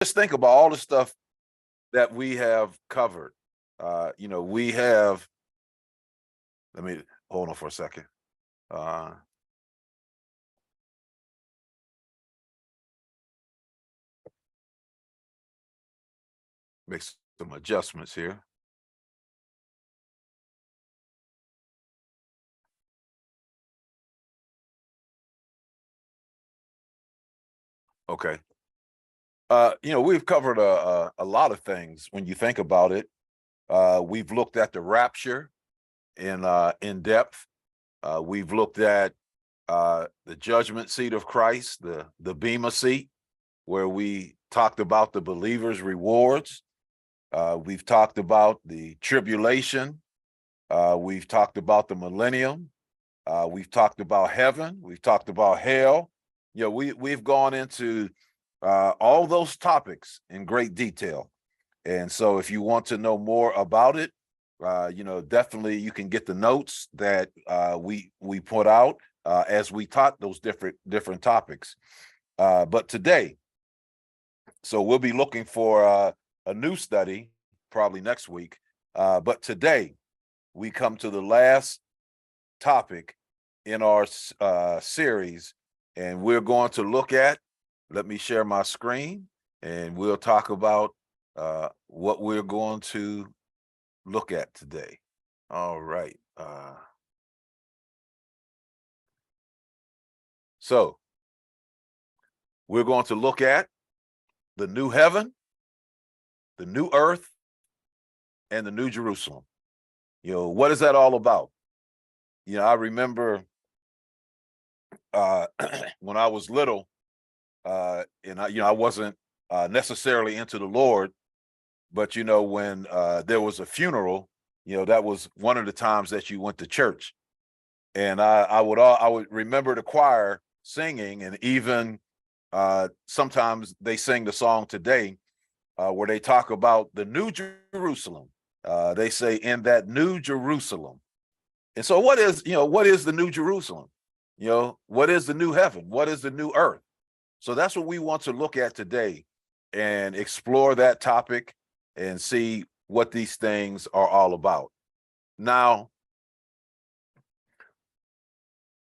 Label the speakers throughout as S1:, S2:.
S1: just think about all the stuff that we have covered. We have, let me hold on for a second. Uh, make some adjustments here. Okay. We've covered a lot of things when you think about it. We've looked at the rapture in depth. We've looked at the judgment seat of Christ, the Bema seat, where we talked about the believer's rewards. We've talked about the tribulation. We've talked about the millennium. We've talked about heaven. We've talked about hell. We've gone into all those topics in great detail. And so if you want to know more about it, definitely you can get the notes that we put out as we taught those different topics. But today, so we'll be looking for a new study probably next week. But today we come to the last topic in our series, and we're going to look at, let me share my screen, and we'll talk about what we're going to look at today. All right. So we're going to look at the new heaven, the new earth, and the new Jerusalem. What is that all about? I remember when I was little, and I wasn't necessarily into the Lord, but when there was a funeral, that was one of the times that you went to church, and I would remember the choir singing, and even sometimes they sing the song today where they talk about the new Jerusalem. They say in that new Jerusalem. And so what is the new Jerusalem? What is the new heaven? What is the new earth? So that's what we want to look at today and explore that topic and see what these things are all about. Now,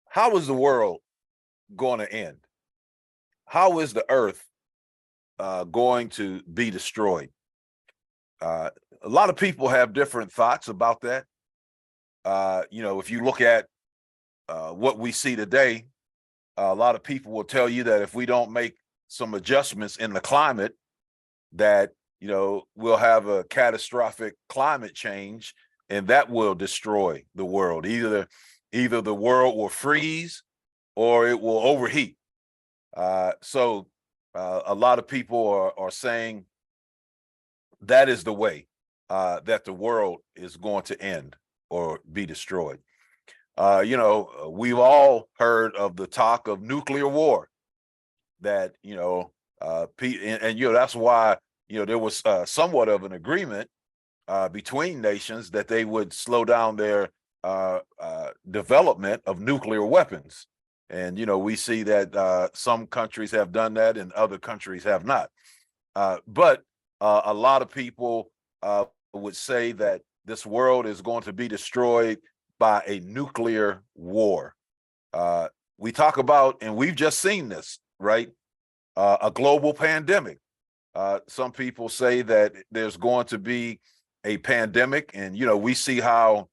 S1: how is the world going to end? How is the earth going to be destroyed? A lot of people have different thoughts about that. If you look at what we see today, a lot of people will tell you that if we don't make some adjustments in the climate, that we'll have a catastrophic climate change, and that will destroy the world. Either the world will freeze or it will overheat. So a lot of people are saying that is the way that the world is going to end or be destroyed. We've all heard of the talk of nuclear war, that that's why there was somewhat of an agreement between nations that they would slow down their development of nuclear weapons. And we see that some countries have done that and other countries have not. But a lot of people would say that this world is going to be destroyed by a nuclear war. We talk about, and we've just seen this, right? A global pandemic. Some people say that there's going to be a pandemic, and we see how,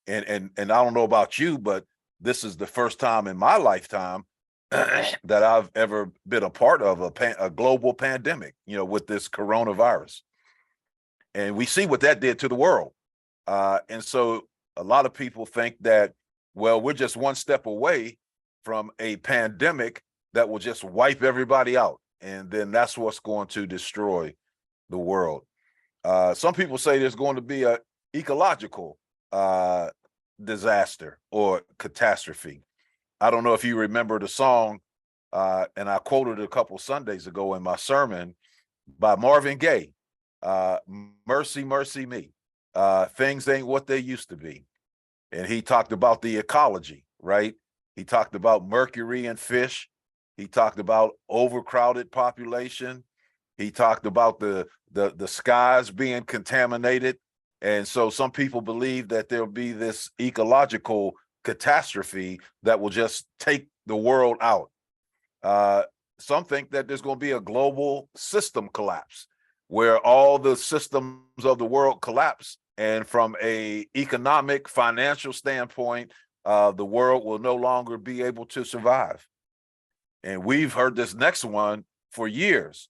S1: and I don't know about you, but this is the first time in my lifetime that I've ever been a part of a global pandemic, with this coronavirus. And we see what that did to the world. And so a lot of people think that, well, we're just one step away from a pandemic that will just wipe everybody out. And then that's what's going to destroy the world. Some people say there's going to be an ecological disaster or catastrophe. I don't know if you remember the song, and I quoted it a couple Sundays ago in my sermon by Marvin Gaye, Mercy, Mercy Me. Things ain't what they used to be. And he talked about the ecology, right? He talked about mercury and fish. He talked about overcrowded population. He talked about the skies being contaminated. And so some people believe that there'll be this ecological catastrophe that will just take the world out. Uh, some think that there's going to be a global system collapse where all the systems of the world collapse. And from a economic, financial standpoint, the world will no longer be able to survive. And we've heard this next one for years,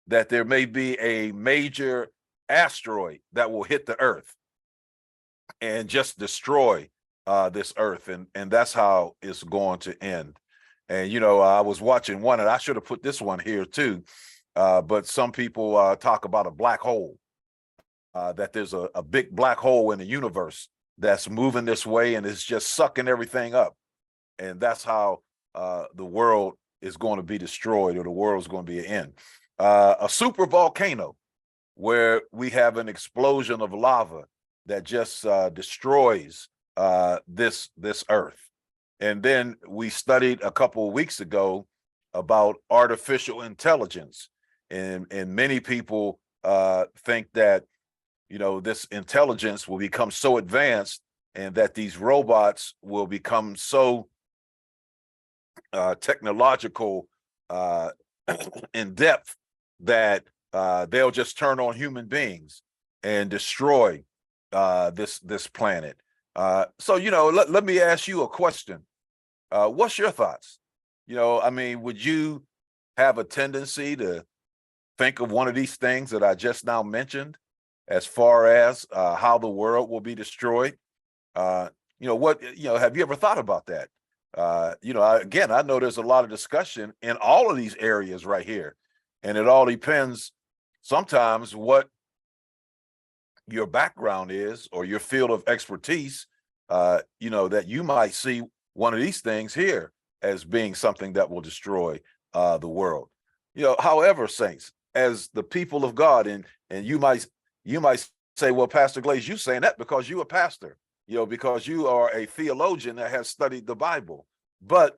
S1: that there may be a major asteroid that will hit the earth and just destroy this earth. And that's how it's going to end. And, you know, I was watching one, and I should have put this one here too. But some people talk about a black hole, that there's a big black hole in the universe that's moving this way and it's just sucking everything up. And that's how the world is going to be destroyed, or the world's going to be an end. A super volcano where we have an explosion of lava that just destroys this earth. And then we studied a couple of weeks ago about artificial intelligence, and many people think that, you know, this intelligence will become so advanced and that these robots will become so technological in depth that they'll just turn on human beings and destroy this planet. So, you know, let me ask you a question. What's your thoughts? You know, I mean, would you have a tendency to think of one of these things that I just now mentioned as far as how the world will be destroyed? You know, have you ever thought about that? You know, again, I know there's a lot of discussion in all of these areas right here, and it all depends sometimes what your background is or your field of expertise. You know, that you might see one of these things here as being something that will destroy the world. You know, however, saints, as the people of God, and you might say, well, Pastor Glaze, you saying that because you a pastor, you know, because you are a theologian that has studied the Bible. But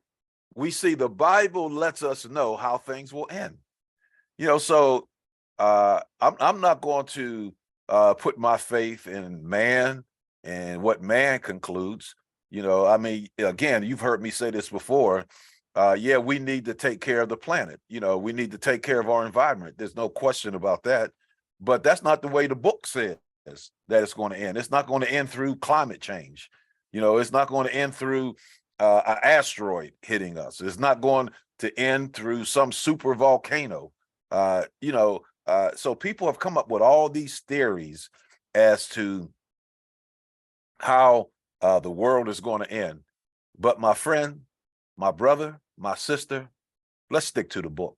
S1: we see the Bible lets us know how things will end. You know, so I'm not going to put my faith in man and what man concludes. You know, I mean, again, you've heard me say this before. Yeah, we need to take care of the planet. You know, we need to take care of our environment. There's no question about that. But that's not the way the book says that it's going to end. It's not going to end through climate change. You know, it's not going to end through an asteroid hitting us. It's not going to end through some super volcano. You know, so people have come up with all these theories as to how the world is going to end. But my friend, my brother, my sister, let's stick to the book.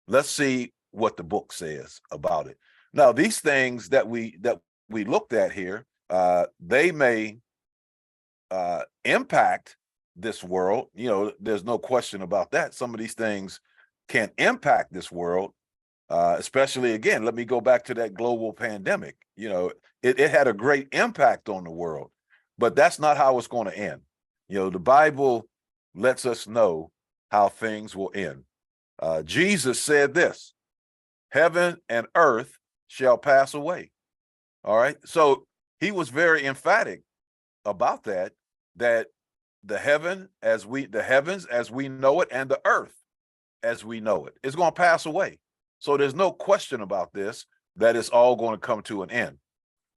S1: Let's see what the book says about it. Now, these things that we looked at here, they may impact this world. You know, there's no question about that. Some of these things can impact this world, especially, again, let me go back to that global pandemic. You know, it had a great impact on the world, but that's not how it's going to end. You know, the Bible lets us know how things will end. Jesus said this: heaven and earth shall pass away. All right. So he was very emphatic about that the heavens as we know it, and the earth as we know it, is going to pass away. So there's no question about this, that it's all going to come to an end.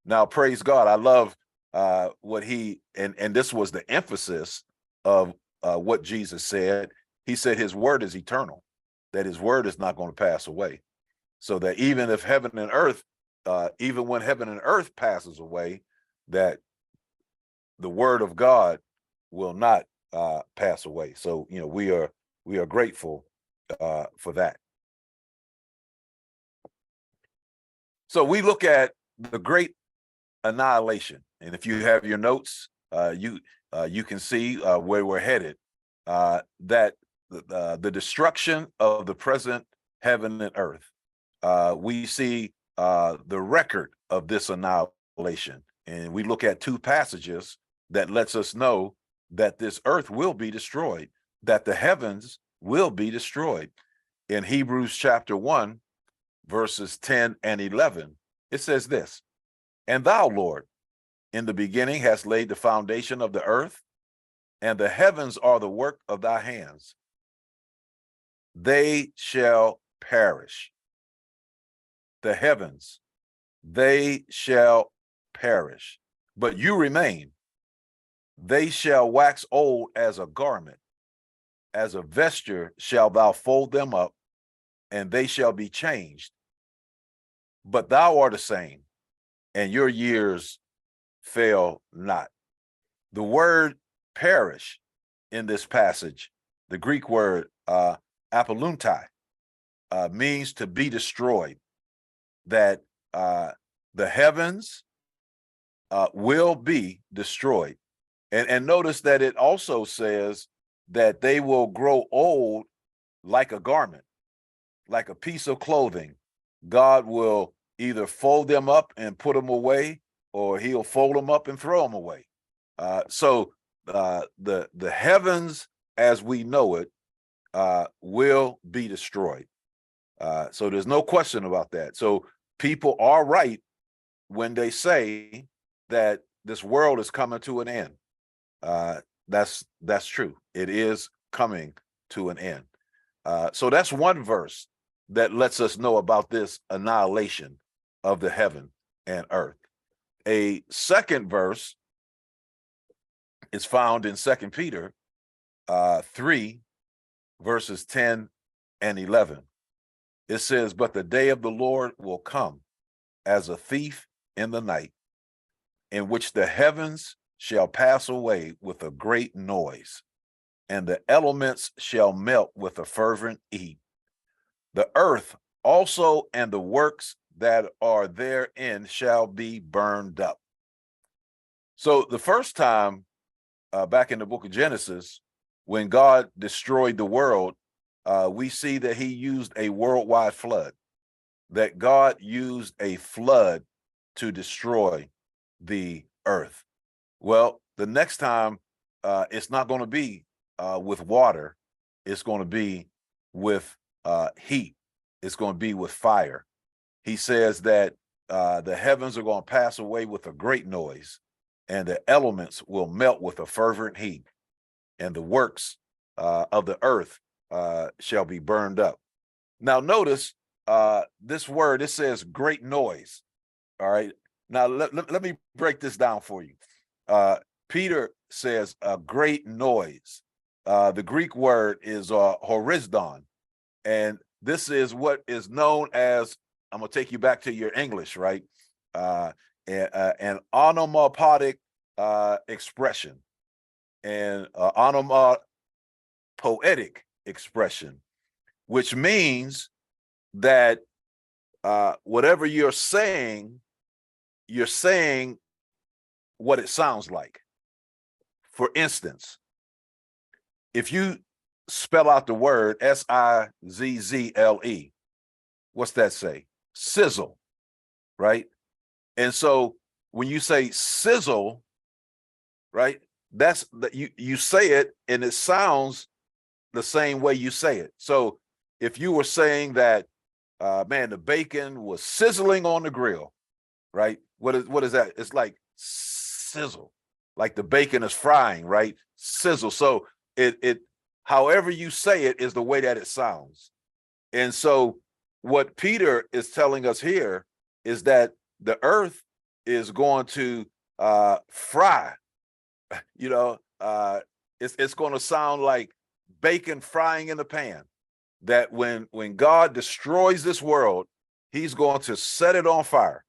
S1: Now, praise God. I love what he, and this was the emphasis of what Jesus said. He said his word is eternal, that his word is not going to pass away. So that even if heaven and earth, even when heaven and earth passes away, that the word of God will not pass away. So, you know, we are grateful for that. So we look at the great annihilation, and if you have your notes, you can see where we're headed. That the destruction of the present heaven and earth. We see the record of this annihilation, and we look at two passages that lets us know that this earth will be destroyed, that the heavens will be destroyed. In Hebrews chapter 1, verses 10 and 11, it says this, "And thou, Lord, in the beginning hast laid the foundation of the earth, and the heavens are the work of thy hands. They shall perish. The heavens, they shall perish, but you remain. They shall wax old as a garment. As a vesture shalt thou fold them up, and they shall be changed. But thou art the same, and your years fail not." The word perish in this passage, the Greek word apoluntai, means to be destroyed, that the heavens will be destroyed. And notice that it also says that they will grow old like a garment, like a piece of clothing. God will either fold them up and put them away, or he'll fold them up and throw them away. So the heavens as we know it will be destroyed. So there's no question about that. So people are right when they say that this world is coming to an end. That's true. It is coming to an end. So that's one verse that lets us know about this annihilation of the heaven and earth. A second verse is found in 2 Peter 3, verses 10 and 11. It says, "But the day of the Lord will come as a thief in the night, in which the heavens shall pass away with a great noise, and the elements shall melt with a fervent heat. The earth also and the works that are therein shall be burned up." So the first time back in the book of Genesis, when God destroyed the world, we see that he used a worldwide flood, that God used a flood to destroy the earth. Well, the next time, it's not going to be with water. It's going to be with heat. It's going to be with fire. He says that the heavens are going to pass away with a great noise, and the elements will melt with a fervent heat, and the works of the earth shall be burned up. Now, notice this word, it says great noise. All right. Now, let me break this down for you. Peter says a great noise. The Greek word is horizdon, and this is what is known as, I'm going to take you back to your English, right? An onomatopoeic expression, and onomatopoetic expression, which means that whatever you're saying what it sounds like. For instance, if you spell out the word Sizzle, what's that say? Sizzle, right? And so when you say sizzle, right, that's that you say it and it sounds the same way you say it. So if you were saying that, man, the bacon was sizzling on the grill, right? What is that? It's like sizzle, like the bacon is frying, right? Sizzle. So it however you say it is the way that it sounds. And so what Peter is telling us here is that the earth is going to fry. It's going to sound like bacon frying in the pan. That when God destroys this world, he's going to set it on fire,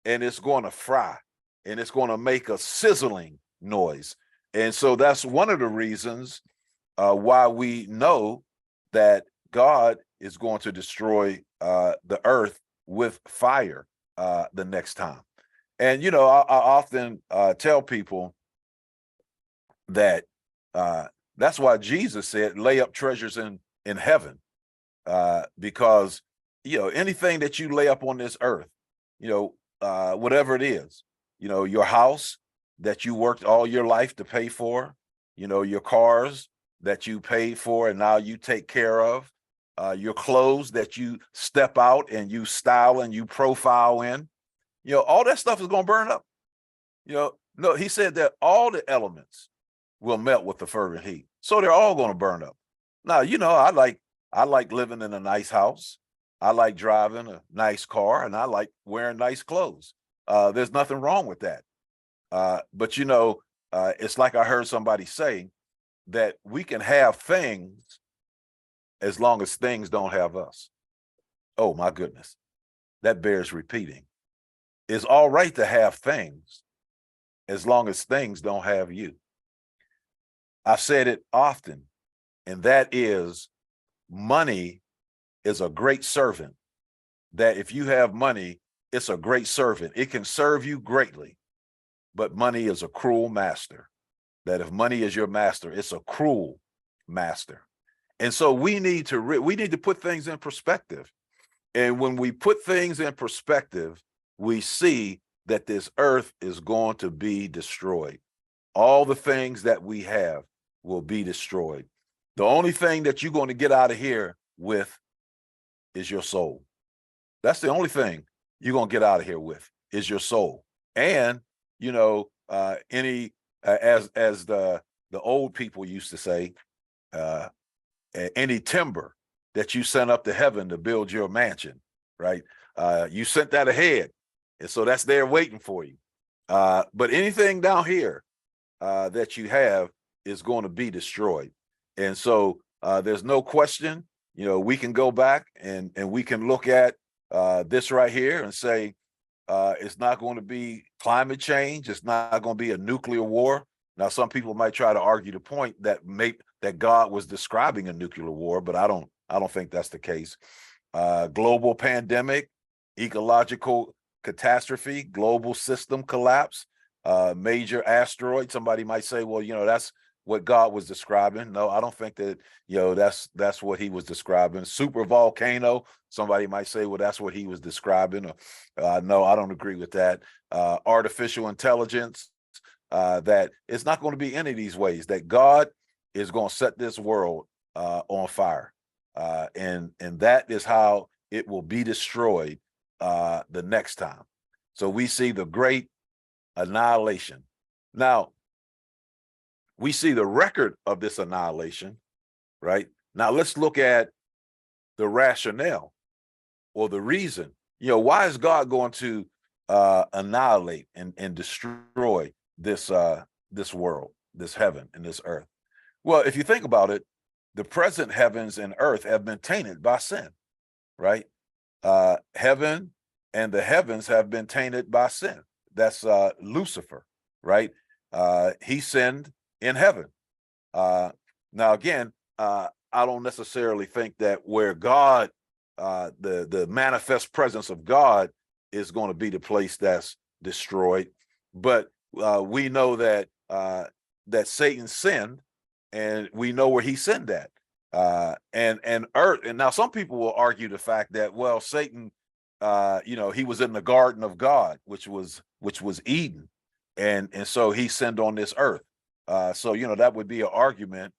S1: and it's going to fry, and it's going to make a sizzling noise. And so that's one of the reasons why we know that God is going to destroy the earth with fire the next time. And, I often tell people that that's why Jesus said, lay up treasures in heaven, because, anything that you lay up on this earth, whatever it is, your house that you worked all your life to pay for, your cars, that you paid for and now you take care of, your clothes that you step out and you style and you profile in, all that stuff is going to burn up. No, he said that all the elements will melt with the fervent heat. So they're all going to burn up. Now, I like living in a nice house. I like driving a nice car, and I like wearing nice clothes. There's nothing wrong with that. But it's like I heard somebody say that we can have things as long as things don't have us. Oh my goodness. That bears repeating. It's all right to have things as long as things don't have you. I've said it often, and that is, money is a great servant. That if you have money, it's a great servant. It can serve you greatly, but money is a cruel master. That if money is your master, it's a cruel master. And so we need to put things in perspective. And when we put things in perspective, we see that this earth is going to be destroyed. All the things that we have will be destroyed. The only thing that you're going to get out of here with is your soul. That's the only thing you're going to get out of here with is your soul. And, as the old people used to say, any timber that you sent up to heaven to build your mansion, right? You sent that ahead. And so that's there waiting for you. But anything down here that you have is going to be destroyed. And so there's no question, we can go back and we can look at this right here and say, it's not going to be climate change. It's not going to be a nuclear war. Now, some people might try to argue the point that God was describing a nuclear war, but I don't think that's the case. Global pandemic, ecological catastrophe, global system collapse, major asteroid. Somebody might say, well, that's what God was describing. No, I don't think that, that's what he was describing. Super volcano. Somebody might say, well, that's what he was describing. No, I don't agree with that. Artificial intelligence, that it's not going to be any of these ways, that God is going to set this world on fire. And that is how it will be destroyed the next time. So we see the great annihilation. Now, we see the record of this annihilation, right? Now let's look at the rationale or the reason. Why is God going to annihilate and destroy this world, this heaven and this earth? Well, if you think about it, the present heavens and earth have been tainted by sin, right? Heaven and the heavens have been tainted by sin. That's Lucifer, right? He sinned in heaven. Now, again, I don't necessarily think that where God, the manifest presence of God is going to be the place that's destroyed. But we know that that Satan sinned, and we know where he sinned at. And earth. And now some people will argue the fact that, well, Satan, he was in the garden of God, which was Eden. And so he sinned on this earth. So, that would be an argument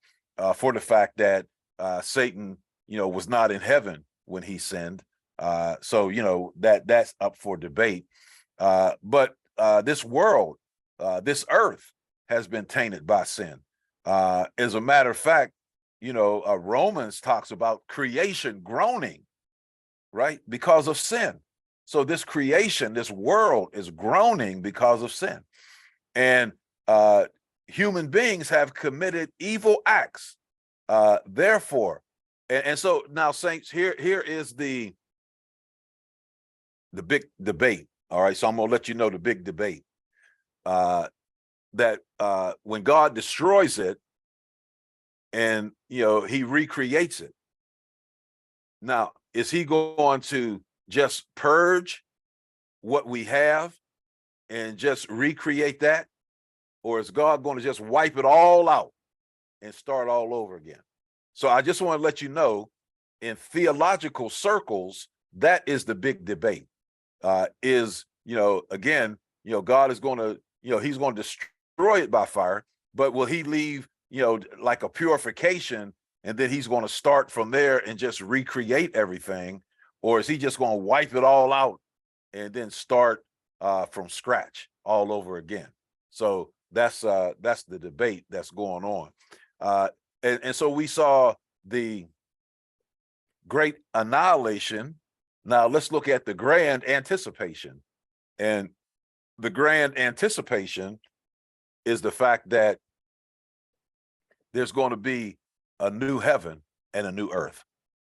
S1: for the fact that Satan, was not in heaven when he sinned. So, that's up for debate. But this world, this earth has been tainted by sin. As a matter of fact, Romans talks about creation groaning, right? Because of sin. So this creation, this world is groaning because of sin. And human beings have committed evil acts. Therefore, and so now, saints, here is the big debate. All right, so I'm gonna let you know the big debate. That when God destroys it and he recreates it, now is he going to just purge what we have and just recreate that? Or is God going to just wipe it all out and start all over again? So I just want to let you know, in theological circles, that is the big debate. Again, God is going to, he's going to destroy it by fire, but will he leave like a purification, and then he's going to start from there and just recreate everything? Or is he just going to wipe it all out and then start from scratch all over again? So that's the debate that's going on. And so we saw the great annihilation. Now let's look at the grand anticipation. And the grand anticipation is the fact that there's going to be a new heaven and a new earth.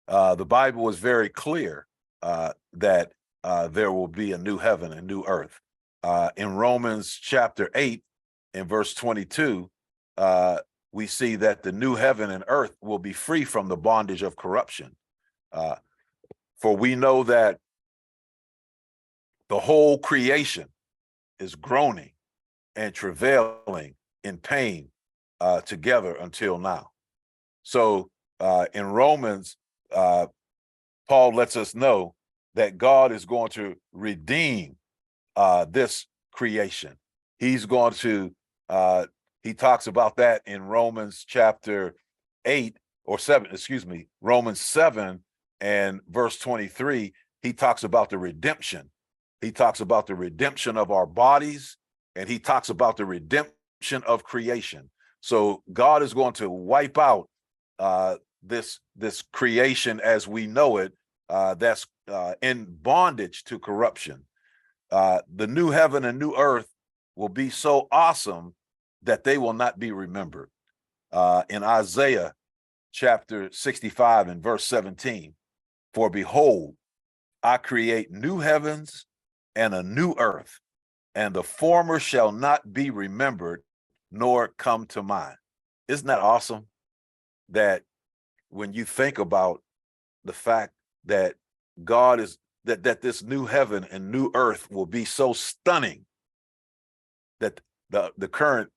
S1: The Bible is very clear that there will be a new heaven and new earth. In Romans chapter 8 and verse 22, we see that the new heaven and earth will be free from the bondage of corruption. For we know that the whole creation is groaning and travailing in pain together until now. So in Romans, Paul lets us know that God is going to redeem this creation. He's going to, he talks about that in Romans chapter 8 or 7, excuse me, Romans 7 and verse 23. He talks about the redemption. He talks about the redemption of our bodies, and he talks about the redemption of creation. So God is going to wipe out this creation as we know it, that's in bondage to corruption. The new heaven and new earth will be so awesome that they will not be remembered. In Isaiah chapter 65 and verse 17, for behold, I create new heavens and a new earth, and the former shall not be remembered nor come to mind. Isn't that awesome? That when you think about the fact that God is, that this new heaven and new earth will be so stunning that the current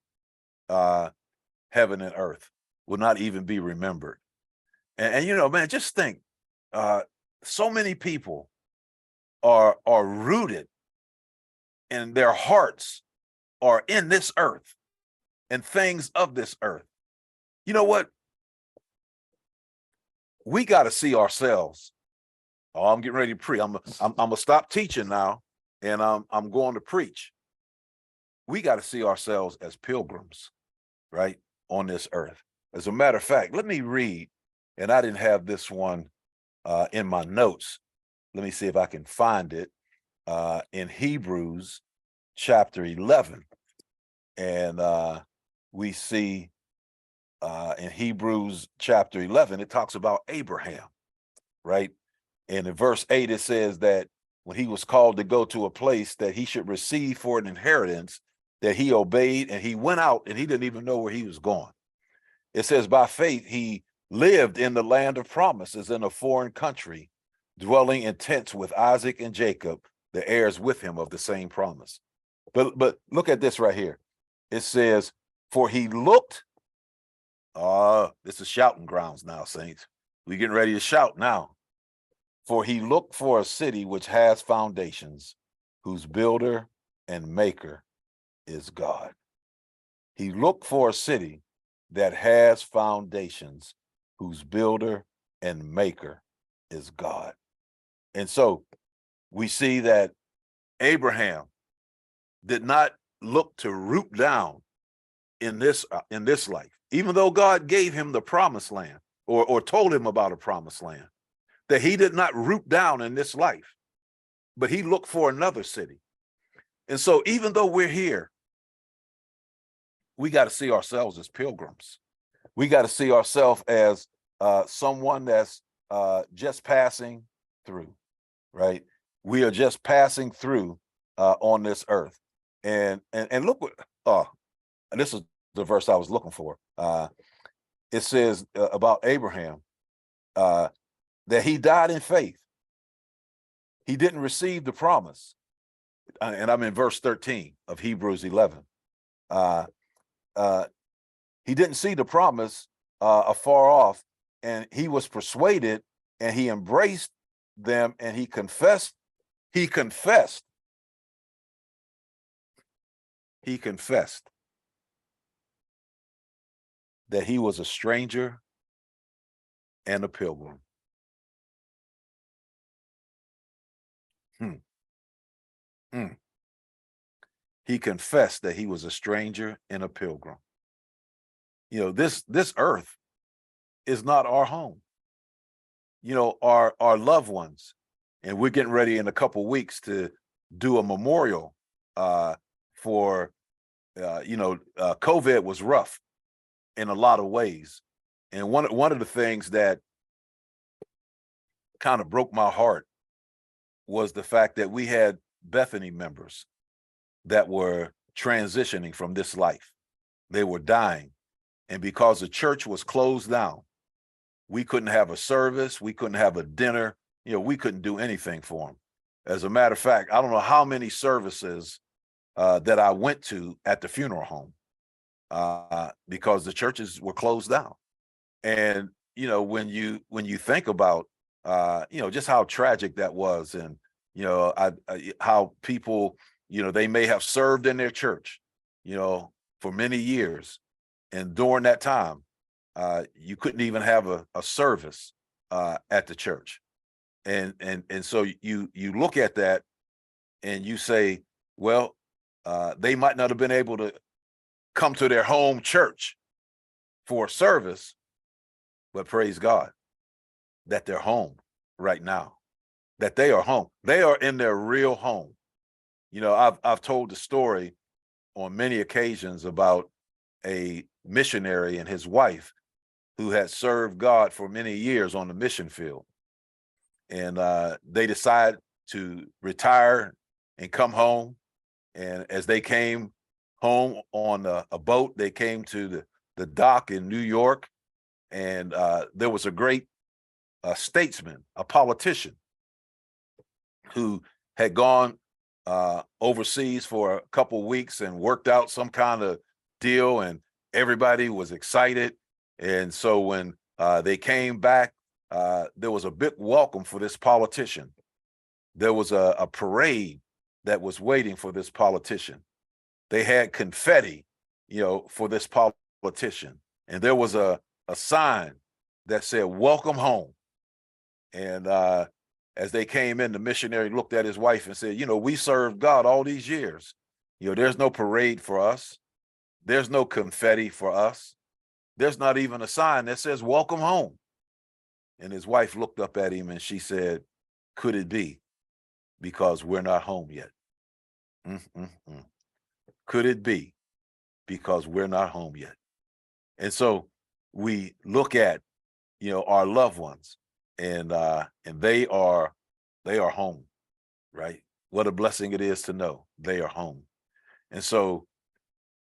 S1: heaven and earth will not even be remembered. And man, just think, so many people are rooted, and their hearts are in this earth and things of this earth. You know what? We got to see ourselves. Oh, I'm getting ready to preach. I'm gonna stop teaching now, and I'm going to preach. We got to see ourselves as pilgrims, right, on this earth. As a matter of fact, let me read, and I didn't have this one in my notes. Let me see if I can find it in Hebrews chapter 11. And we see in Hebrews chapter 11, it talks about Abraham, right? And in verse 8, it says that when he was called to go to a place that he should receive for an inheritance, that he obeyed, and he went out and he didn't even know where he was going. It says, by faith, he lived in the land of promises in a foreign country, dwelling in tents with Isaac and Jacob, the heirs with him of the same promise. But look at this right here. It says, for he looked, this is shouting grounds now, saints. We're getting ready to shout now. For he looked for a city which has foundations, whose builder and maker is God. He looked for a city that has foundations, whose builder and maker is God. And so we see that Abraham did not look to root down in this life, even though God gave him the promised land, or told him about a promised land, that he did not root down in this life, but he looked for another city. And so even though we're here, we got to see ourselves as pilgrims. We got to see ourselves as someone that's just passing through, right? We are just passing through on this earth. And look what, and this is the verse I was looking for. It says about Abraham that he died in faith. He didn't receive the promise. And I'm in verse 13 of Hebrews 11. He didn't see the promise afar off, and he was persuaded, and he embraced them, and he confessed that he was a stranger and a pilgrim. Hmm. Hmm. He confessed that he was a stranger and a pilgrim. You know, this earth is not our home. You know, our loved ones, and we're getting ready in a couple weeks to do a memorial for COVID was rough in a lot of ways. And one of the things that kind of broke my heart was the fact that we had Bethany members that were transitioning from this life. They were dying. And because the church was closed down, we couldn't have a service, we couldn't have a dinner, you know, we couldn't do anything for them. As a matter of fact, I don't know how many services that I went to at the funeral home because the churches were closed down. And you know, when you think about just how tragic that was, and how people, they may have served in their church, for many years, and during that time, you couldn't even have a service at the church, and so you look at that and you say, well, they might not have been able to come to their home church for a service, but praise God that they're home right now, that they are home. They are in their real home. You know, I've told the story on many occasions about a missionary and his wife who had served God for many years on the mission field. And they decided to retire and come home. And as they came home on a boat, they came to the dock in New York. And there was a great statesman, a politician, who had gone overseas for a couple of weeks and worked out some kind of deal, and everybody was excited. And so when they came back, there was a big welcome for this politician. There was a parade that was waiting for this politician. They had confetti, for this politician. And there was a sign that said, "Welcome home." And as they came in, the missionary looked at his wife and said, "We served God all these years. There's no parade for us. There's no confetti for us. There's not even a sign that says welcome home." And his wife looked up at him and she said, "Could it be because we're not home yet? Mm-mm-mm. Could it be because we're not home yet?" And so we look at, our loved ones, and they are home, right? What a blessing it is to know they are home. And so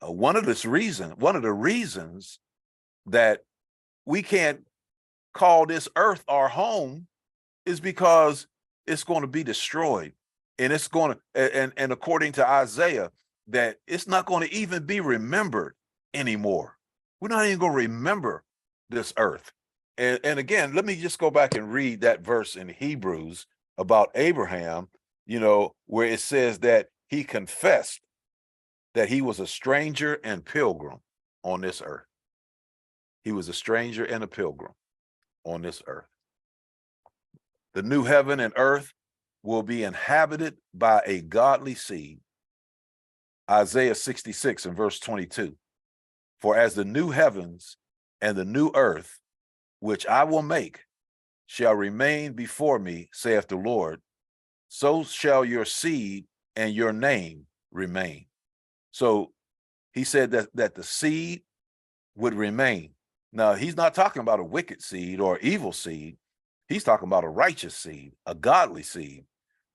S1: one of the reasons that we can't call this earth our home is because it's going to be destroyed, and it's going to, and according to Isaiah, that it's not going to even be remembered anymore. We're not even going to remember this earth. And again, let me just go back and read that verse in Hebrews about Abraham, where it says that he confessed that he was a stranger and pilgrim on this earth. He was a stranger and a pilgrim on this earth. The new heaven and earth will be inhabited by a godly seed. Isaiah 66 and verse 22. For as the new heavens and the new earth, which I will make, shall remain before me, saith the Lord, so shall your seed and your name remain. So he said that the seed would remain. Now, he's not talking about a wicked seed or evil seed. He's talking about a righteous seed, a godly seed.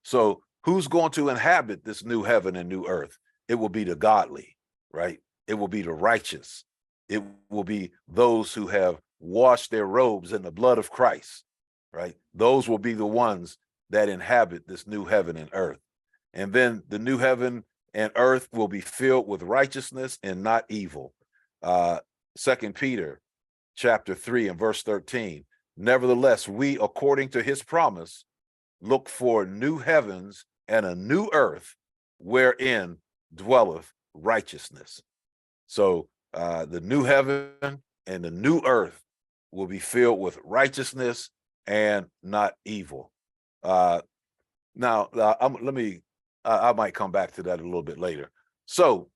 S1: So who's going to inhabit this new heaven and new earth? It will be the godly, right? It will be the righteous. It will be those who have washed their robes in the blood of Christ, right? Those will be the ones that inhabit this new heaven and earth. And then the new heaven and earth will be filled with righteousness and not evil. 2 Peter chapter 3 and verse 13. Nevertheless, we, according to his promise, look for new heavens and a new earth wherein dwelleth righteousness. So the new heaven and the new earth will be filled with righteousness and not evil. Now, I might come back to that a little bit later. So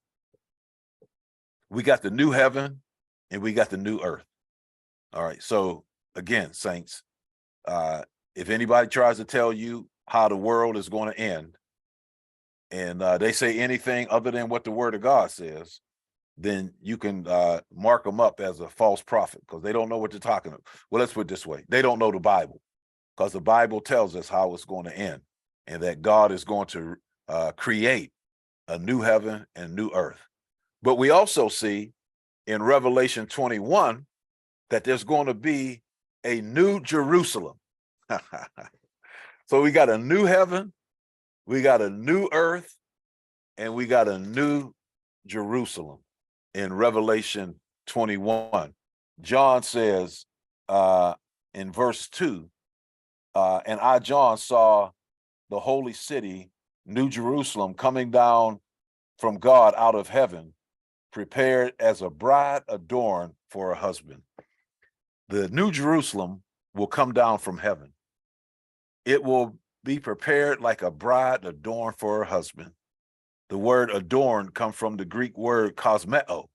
S1: we got the new heaven and we got the new earth. All right. So again, saints, if anybody tries to tell you how the world is going to end, and they say anything other than what the word of God says, then you can mark them up as a false prophet, because they don't know what they're talking about. Well, let's put it this way. They don't know the Bible, because the Bible tells us how it's going to end, and that God is going to create a new heaven and new earth. But we also see in Revelation 21 that there's going to be a new Jerusalem. So we got a new heaven, we got a new earth, and we got a new Jerusalem in Revelation 21. John says in verse 2, and I, John, saw the holy city, New Jerusalem, coming down from God out of heaven, prepared as a bride adorned for her husband. The New Jerusalem will come down from heaven. It will be prepared like a bride adorned for her husband. The word adorned comes from the Greek word cosmeo,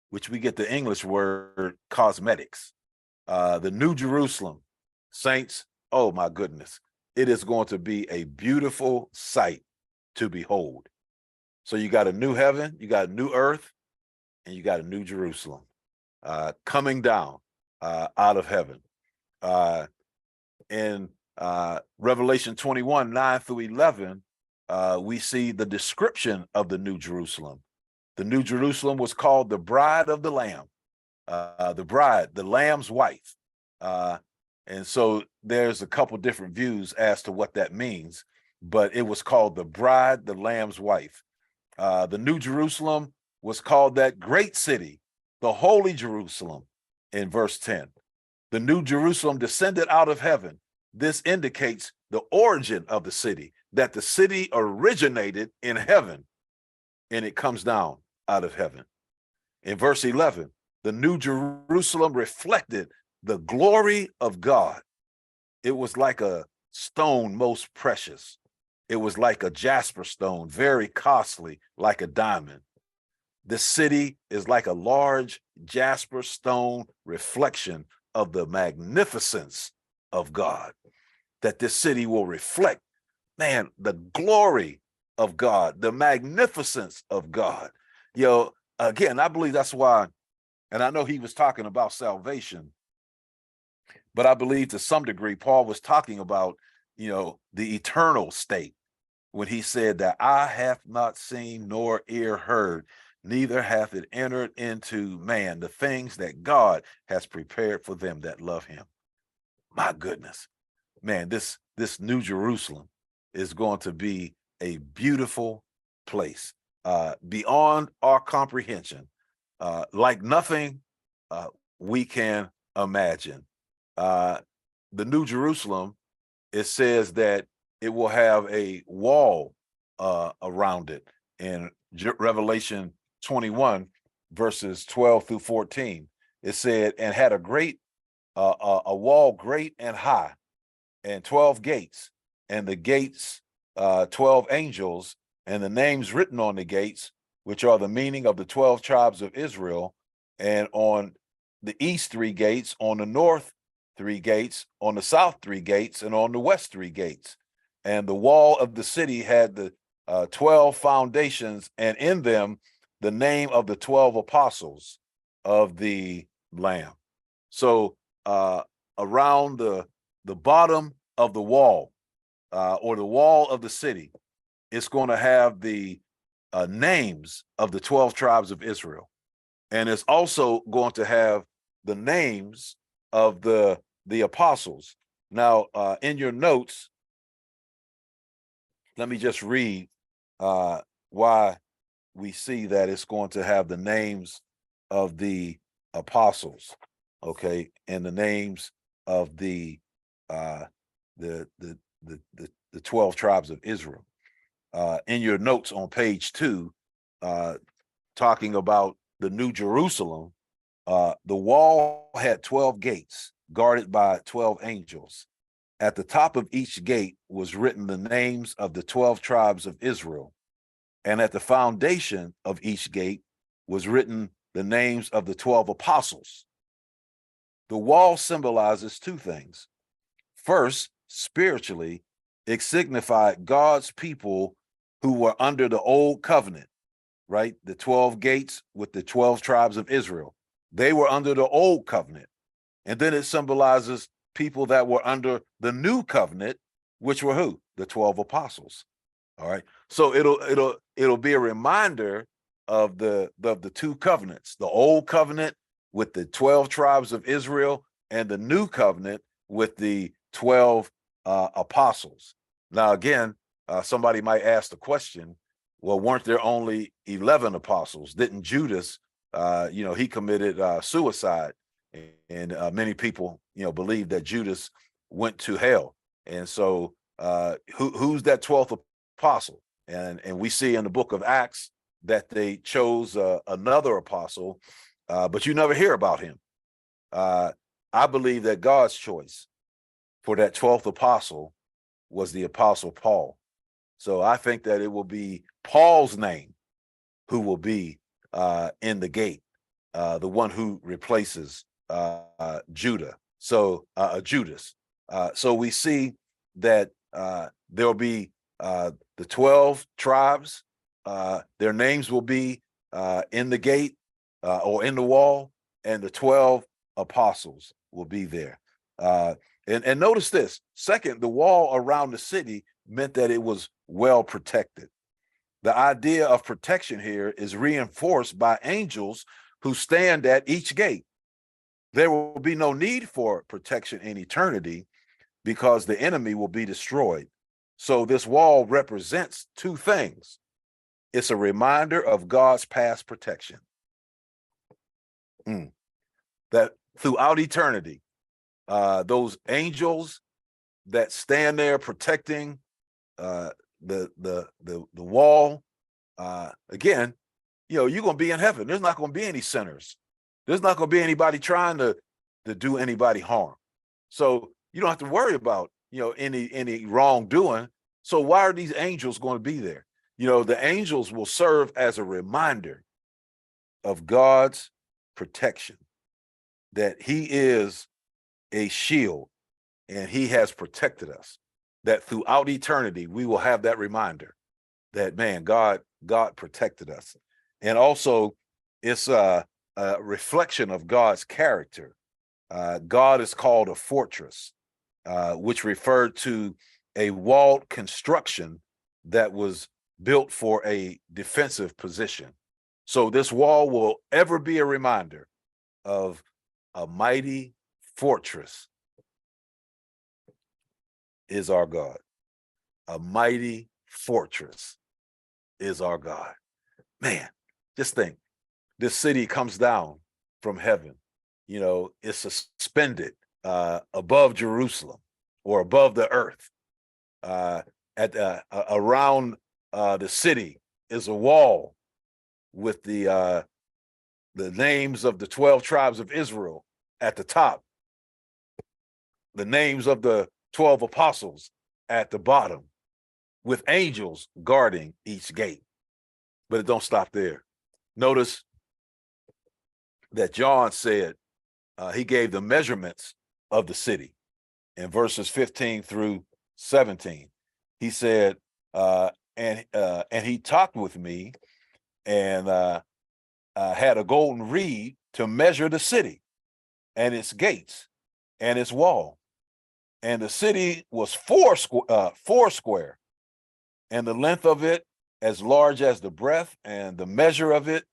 S1: which we get the English word cosmetics. The New Jerusalem, saints, oh my goodness, it is going to be a beautiful sight to behold. So you got a new heaven, you got a new earth, and you got a new Jerusalem coming down out of heaven. In Revelation 21, 9 through 11, we see the description of the New Jerusalem. The New Jerusalem was called the bride of the Lamb, the bride, the Lamb's wife. And so there's a couple different views as to what that means, but it was called the bride, the Lamb's wife. The New Jerusalem was called that great city, the holy Jerusalem, in verse 10. The New Jerusalem descended out of heaven. This indicates the origin of the city, that the city originated in heaven and it comes down out of heaven. In verse 11, the New Jerusalem reflected the glory of God. It was like a stone most precious. It was like a jasper stone, very costly, like a diamond. The city is like a large jasper stone reflection of the magnificence of God, that this city will reflect, man, the glory of God, the magnificence of God. Again, I believe that's why, and I know he was talking about salvation, but I believe to some degree, Paul was talking about, the eternal state when he said that eye hath not seen nor ear heard, neither hath it entered into man the things that God has prepared for them that love him. My goodness, man, this New Jerusalem is going to be a beautiful place beyond our comprehension, like nothing we can imagine. The New Jerusalem, it says that it will have a wall around it in Revelation 21, verses 12 through 14. It said, and had a wall great and high, and 12 gates, and the gates 12 angels, and the names written on the gates, which are the meaning of the 12 tribes of Israel. And on the east 3 gates, on the north 3 gates, on the south 3 gates, and on the west 3 gates. And the wall of the city had the 12 foundations, and in them the name of the 12 apostles of the Lamb. So around the bottom of the wall, or the wall of the city, it's going to have the names of the 12 tribes of Israel. And it's also going to have the names of the apostles. Now, in your notes, let me just read why we see that it's going to have the names of the apostles, okay, and the names of the 12 tribes of Israel. In your notes on page 2, talking about the New Jerusalem, The wall had 12 gates guarded by 12 angels. At the top of each gate was written the names of the 12 tribes of Israel. And at the foundation of each gate was written the names of the 12 apostles. The wall symbolizes two things. First, spiritually, it signified God's people who were under the old covenant, right? The 12 gates with the 12 tribes of Israel. They were under the old covenant. And then it symbolizes people that were under the new covenant, which were who? The 12 apostles. All right. So it'll be a reminder of the two covenants, the old covenant with the 12 tribes of Israel and the new covenant with the 12 apostles. Now, again, somebody might ask the question, well, weren't there only 11 apostles? Didn't Judas, he committed suicide? And many people, believe that Judas went to hell. And so who's that 12th apostle? And we see in the book of Acts that they chose another apostle, but you never hear about him. I believe that God's choice for that 12th apostle was the apostle Paul. So I think that it will be Paul's name who will be in the gate, the one who replaces Judas. So we see that there'll be the 12 tribes. Their names will be in the gate or in the wall, and the 12 apostles will be there. And notice this. Second, the wall around the city meant that it was well protected. The idea of protection here is reinforced by angels who stand at each gate. There will be no need for protection in eternity because the enemy will be destroyed. So this wall represents two things. It's a reminder of God's past protection. That throughout eternity, those angels that stand there protecting the wall, again, you're going to be in heaven. There's not going to be any sinners. There's not going to be anybody trying to do anybody harm. So you don't have to worry about, any wrongdoing. So why are these angels going to be there? The angels will serve as a reminder of God's protection, that he is a shield and he has protected us, that throughout eternity, we will have that reminder that, man, God protected us. And also it's a reflection of God's character. God is called a fortress, which referred to a walled construction that was built for a defensive position. So this wall will ever be a reminder of a mighty fortress is our God. A mighty fortress is our God. Man, just think, this city comes down from heaven. It's suspended above Jerusalem or above the earth. Around the city is a wall with the names of the 12 tribes of Israel at the top, the names of the 12 apostles at the bottom, with angels guarding each gate. But it don't stop there. Notice that John said he gave the measurements of the city in verses 15 through 17. He said, and he talked with me and had a golden reed to measure the city and its gates and its wall. And the city was four square, and the length of it as large as the breadth, and the measure of it.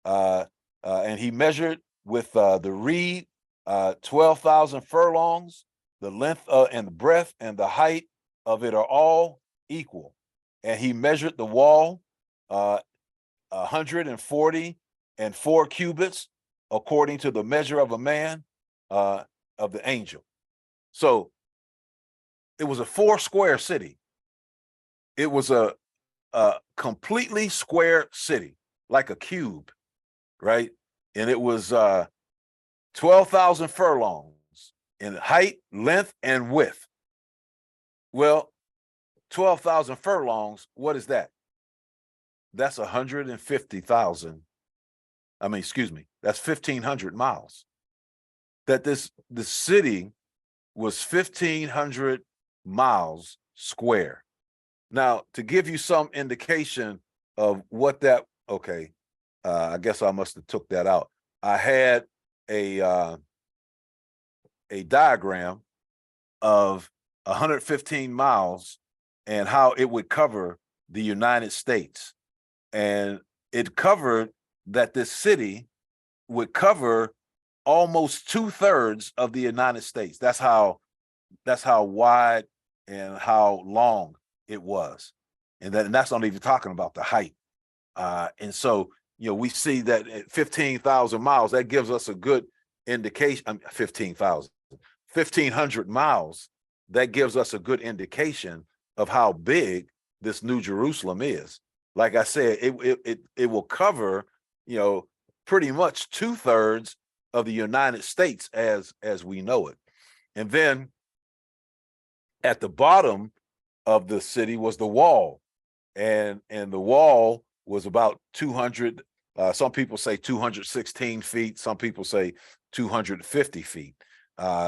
S1: And he measured with the reed 12,000 furlongs. The length and the breadth and the height of it are all equal. And he measured the wall 144 cubits, according to the measure of a man, of the angel. So it was a 4 square city. It was a completely square city, like a cube, right? And it was 12,000 furlongs in height, length, and width. Well, 12,000 furlongs, what is that? That's 150,000. That's 1,500 miles. The city was 1,500 miles square. Now, to give you some indication of what that, okay, I guess I must have took that out. I had a diagram of 115 miles and how it would cover the United States. And it covered that this city would cover almost 2/3 of the United States. That's how wide and how long it was. And that's not even talking about the height. And so, we see that at 15,000 miles, that gives us a good indication. 1,500 miles, that gives us a good indication of how big this New Jerusalem is. Like I said, it will cover, pretty much 2/3 of the United States as we know it. And then at the bottom of the city was the wall, and the wall was about 200. Some people say 216 feet. Some people say 250 feet.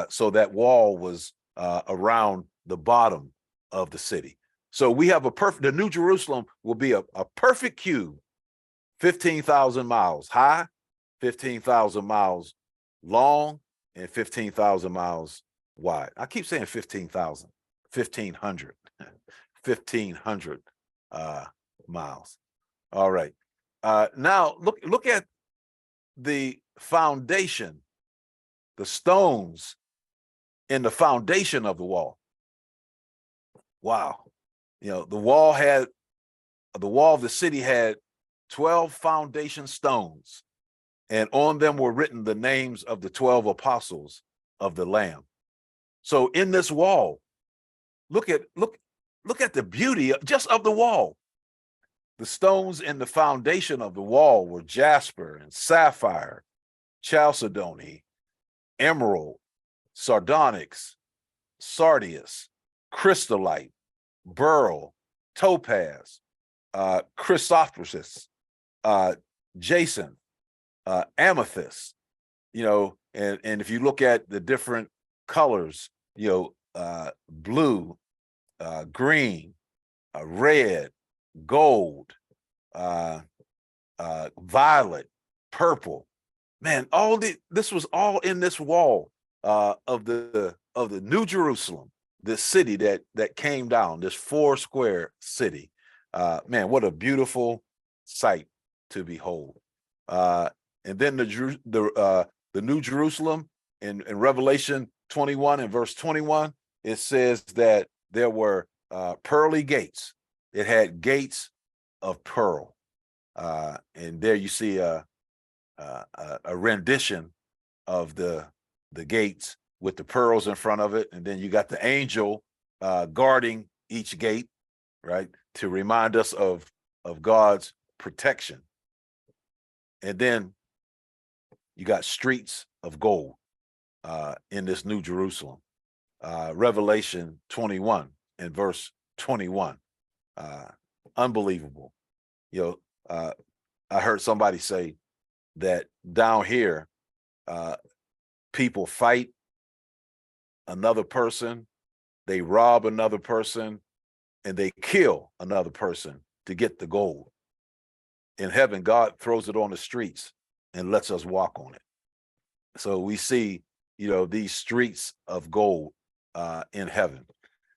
S1: So that wall was around the bottom of the city. So we have the New Jerusalem will be a perfect cube, 15,000 miles high, 15,000 miles long, and 15,000 miles wide. I keep saying 15,000, 1,500, 1,500 miles. All right. Now look at the foundation, the stones in the foundation of the wall. Wow. The wall of the city had 12 foundation stones, and on them were written the names of the 12 apostles of the Lamb. So in this wall, look at the beauty just of the wall. The stones in the foundation of the wall were jasper and sapphire, chalcedony, emerald, sardonyx, sardius, crystallite, beryl, topaz, chrysoprasus, jacinth, amethyst. And if you look at the different colors, blue, green, red, gold, violet, purple. Man, this was all in this wall of the New Jerusalem, this city that came down, this 4-square city. Man, what a beautiful sight to behold. And then the New Jerusalem in Revelation 21 and verse 21, it says that there were pearly gates. It had gates of pearl. And there you see a rendition of the gates with the pearls in front of it. And then you got the angel guarding each gate, right, to remind us of God's protection. And then you got streets of gold in this New Jerusalem. Revelation 21 and verse 21. Unbelievable. I heard somebody say that down here, people fight another person, they rob another person, and they kill another person to get the gold. In heaven, God throws it on the streets and lets us walk on it. So we see, these streets of gold in heaven.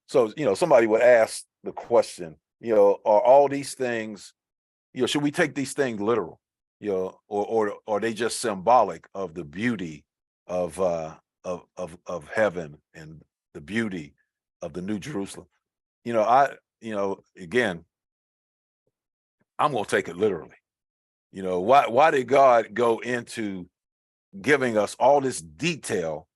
S1: So, somebody would ask the question, are all these things, should we take these things literal, or are they just symbolic of the beauty of heaven and the beauty of the New Jerusalem? Again, I'm going to take it literally. Why did God go into giving us all this detail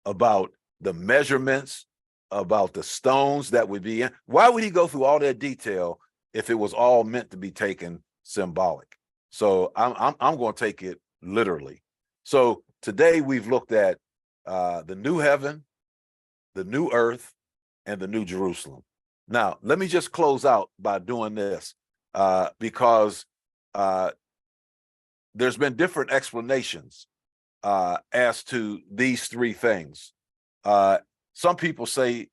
S1: about the measurements, about the stones that would be in? Why would he go through all that detail if it was all meant to be taken symbolic? So I'm going to take it literally. So today we've looked at the new heaven, the new earth, and the new Jerusalem. Now, let me just close out by doing this because there's been different explanations as to these three things. Some people say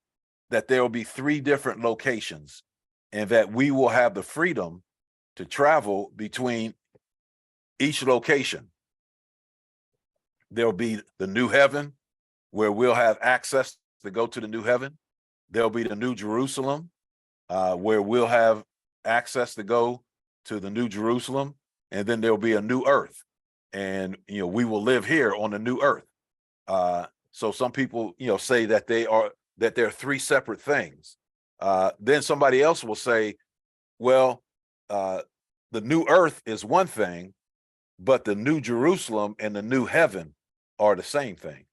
S1: that there will be three different locations and that we will have the freedom to travel between each location. There'll be the new heaven where we'll have access to go to the new heaven. There'll be the new Jerusalem where we'll have access to go to the new Jerusalem. And then there'll be a new earth. And, we will live here on the new earth. So some people, say that they're three separate things. Then somebody else will say, well, the new earth is one thing, but the new Jerusalem and the new heaven are the same thing.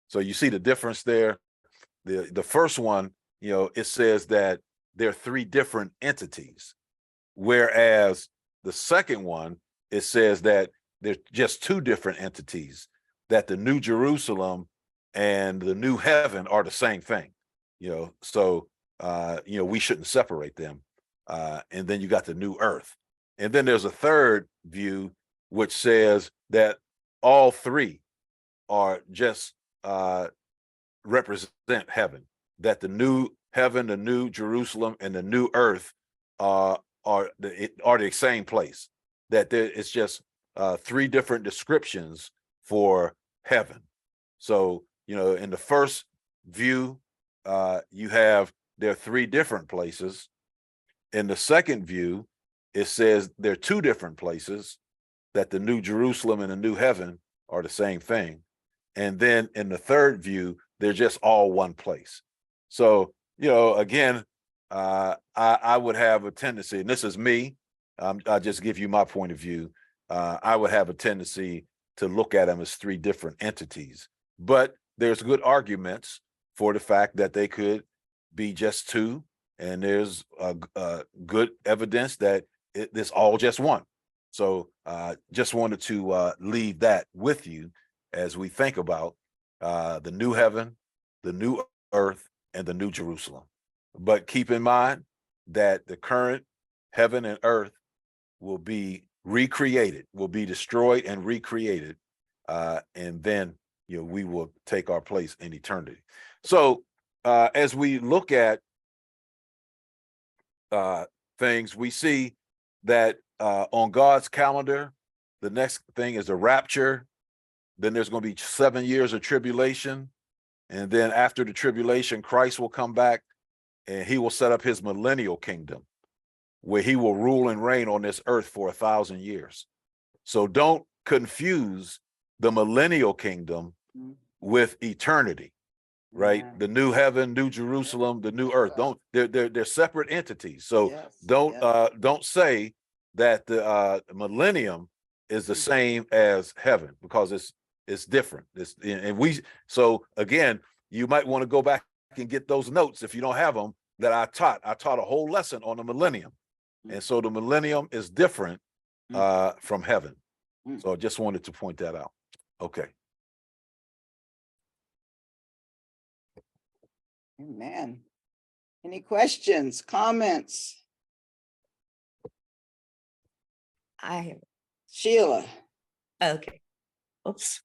S1: So you see the difference there. The first one, it says that there are three different entities, whereas the second one, it says that there's just two different entities, that the new Jerusalem and the new heaven are the same thing. So we shouldn't separate them. And then you got the new earth. And then there's a third view, which says that all three are just represent heaven, that the new heaven, the new Jerusalem, and the new earth are the same place, that it's just three different descriptions for heaven. So, in the first view, you have there are three different places. In the second view, it says there are two different places, that the new Jerusalem and the new heaven are the same thing. And then in the third view, they're just all one place. So, again, I would have a tendency, and this is me, I'll just give you my point of view. I would have a tendency to look at them as three different entities, but there's good arguments for the fact that they could be just two, and there's good evidence that it's all just one. So just wanted to leave that with you as we think about the new heaven, the new earth, and the new Jerusalem. But keep in mind that the current heaven and earth will be recreated, will be destroyed and recreated. And then, we will take our place in eternity. So as we look at things, we see that on God's calendar, the next thing is the rapture. Then there's going to be 7 years of tribulation. And then after the tribulation, Christ will come back and he will set up his millennial kingdom where he will rule and reign on this earth for 1,000 years. So don't confuse the millennial kingdom with eternity, right? Yeah. The new heaven, new Jerusalem, the new earth. They're separate entities. So don't say that the millennium is the same as heaven, because it's different. So again, you might want to go back and get those notes if you don't have them that I taught. I taught a whole lesson on the millennium. And so the millennium is different from heaven. So I just wanted to point that out. Okay.
S2: Amen. Any questions, comments? Sheila.
S3: Okay. Oops.